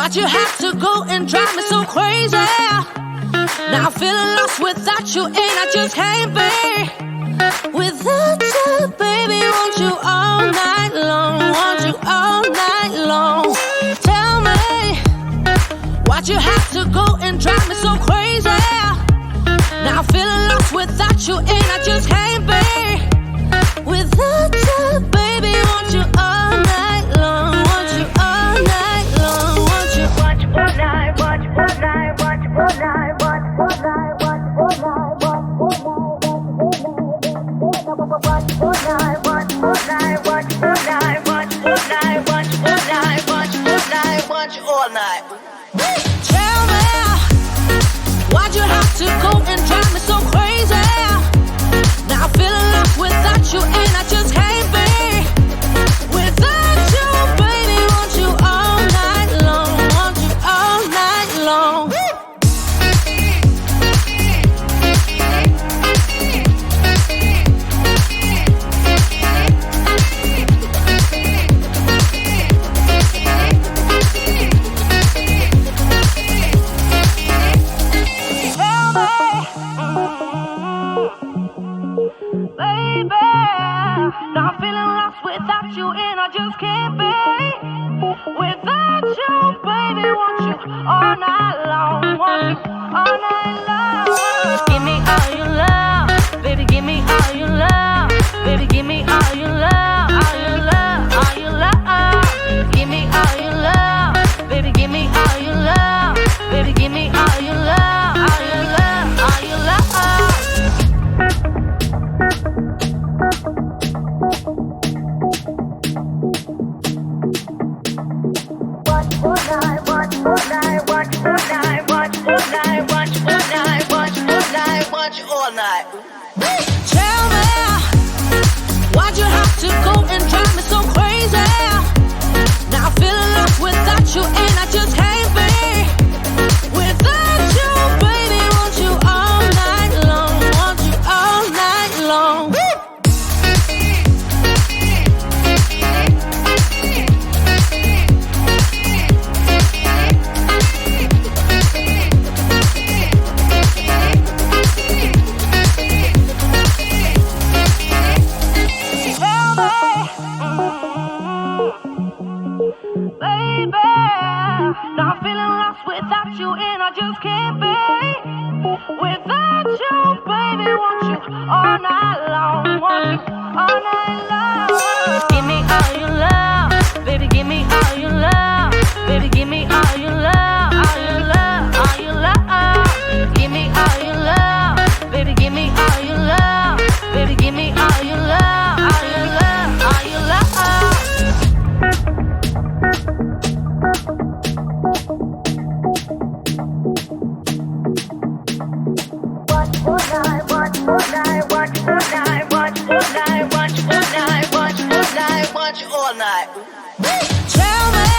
Why'd you have to go and drive me so crazy? Now I'm feeling lost without you, and I just can't be without you, baby. Want you all night long, want you all night long. Tell me, why'd you have to go and drive me so crazy? Now I'm feeling lost without you, and I just can't be without you, baby. Want you all night long, want you all night long, want you. Watch all night, watch all night, watch all night, watch all night, watch all night, watch all night, watch all night, watch all night, watch all night, watch all night, watch all night, watch all night, watch all night. Tell me, why'd you have to go and drive me so crazy? Now I'm feeling lost without you, and I just can't be without you, baby. Want you all night long, want you all night long. Now I'm feeling lost without you, and I just can't be without you, baby. Want you all night long, want you all night long. Give me all your love, baby. Give me all your love, baby. Give me all your love, all your love, all your love. Give me all your love, baby. Give me all your love, baby. Give me all your love, all your love, all your love. All night. Tell me, why'd you have to go and drive me so crazy? Now I'm feeling lost without you, and I just can't be without you, baby. Want you all night long, want you all night long. Now I'm feeling lost without you, and I just can't be without you, baby. Want you all night long, want you all night long. Give me all your love, baby. Give me all your love, baby. Give me all your love, all your love, all your love. Give me all your love, baby. Give me all your love, baby. Give me all your love, all your love, all your love. All night. Tell me,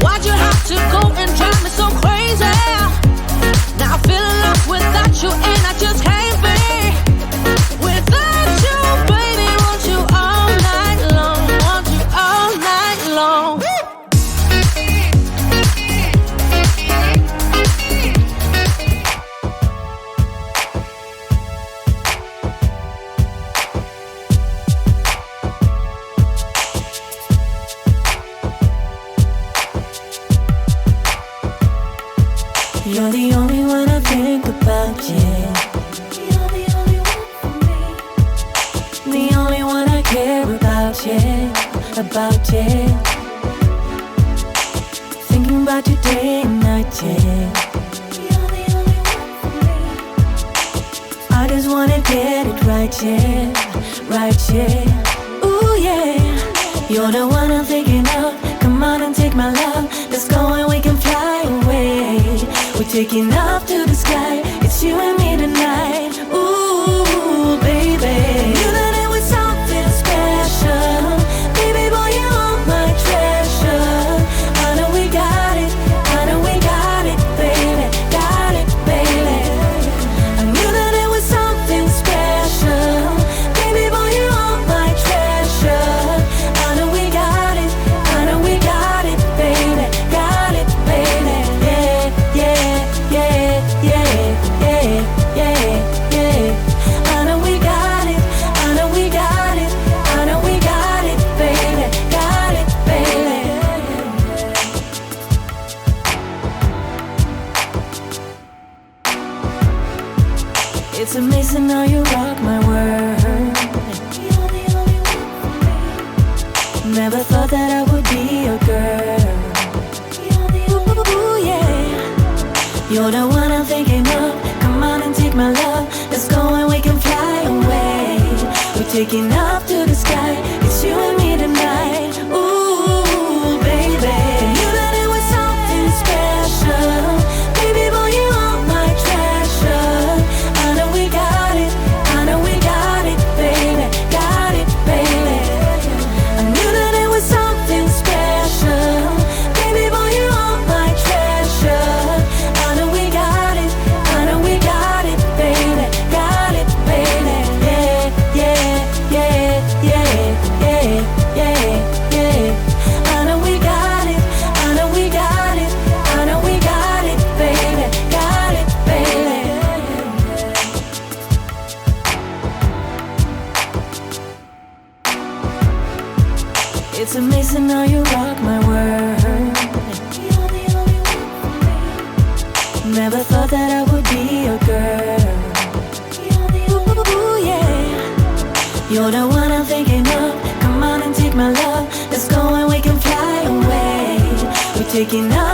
why'd you have to go and drive me so crazy? Now I'm feeling lost without you, and I just can't be without you, baby. Want you all night long, want you all night long. You're the only one I think about, yeah. You're the only one for me. The only one I care about, yeah. About, yeah. Thinking about you day and night, yeah. You're the only one for me. I just wanna get it right, yeah. Right, yeah. Ooh, yeah. You're the one I'm thinking of. Come on and take my love. Let's go and we can fly away. We're taking off to the sky. It's you and me tonight. Ooh, baby. You that it was something special. Baby boy, you are my treasure. I know we got it. I know we got it, baby. Got it, baby. I knew that it was something special. Baby boy, you are my treasure. I know we got it. I know we got it, baby. Got It's amazing how you rock my world. You're the only one for me. Never thought that I would be your girl. You're the only one. Ooh, yeah. You're the one I'm thinking of. Come on and take my love. Let's go and we can fly away. We're taking off to the sky. It's you and me tonight. Ooh, baby. I knew that it was something special. Baby boy, you are my treasure. I know we got it. I know we got it, baby. Got it, baby. I knew that it was something special. Baby boy, you are my treasure. I know we got it. I know we got it, baby. Got it, baby. Yeah, yeah, yeah, yeah, yeah, yeah, yeah. I know we got it. I know we got it. I know we got it, baby. Got it, baby. It's amazing how you rock my world. You're the only one for me. Never thought that I would be your girl. You're the only one. Ooh, yeah. You're the one I'm thinking of. Come on and take my love. Let's go and we can fly away. We're taking off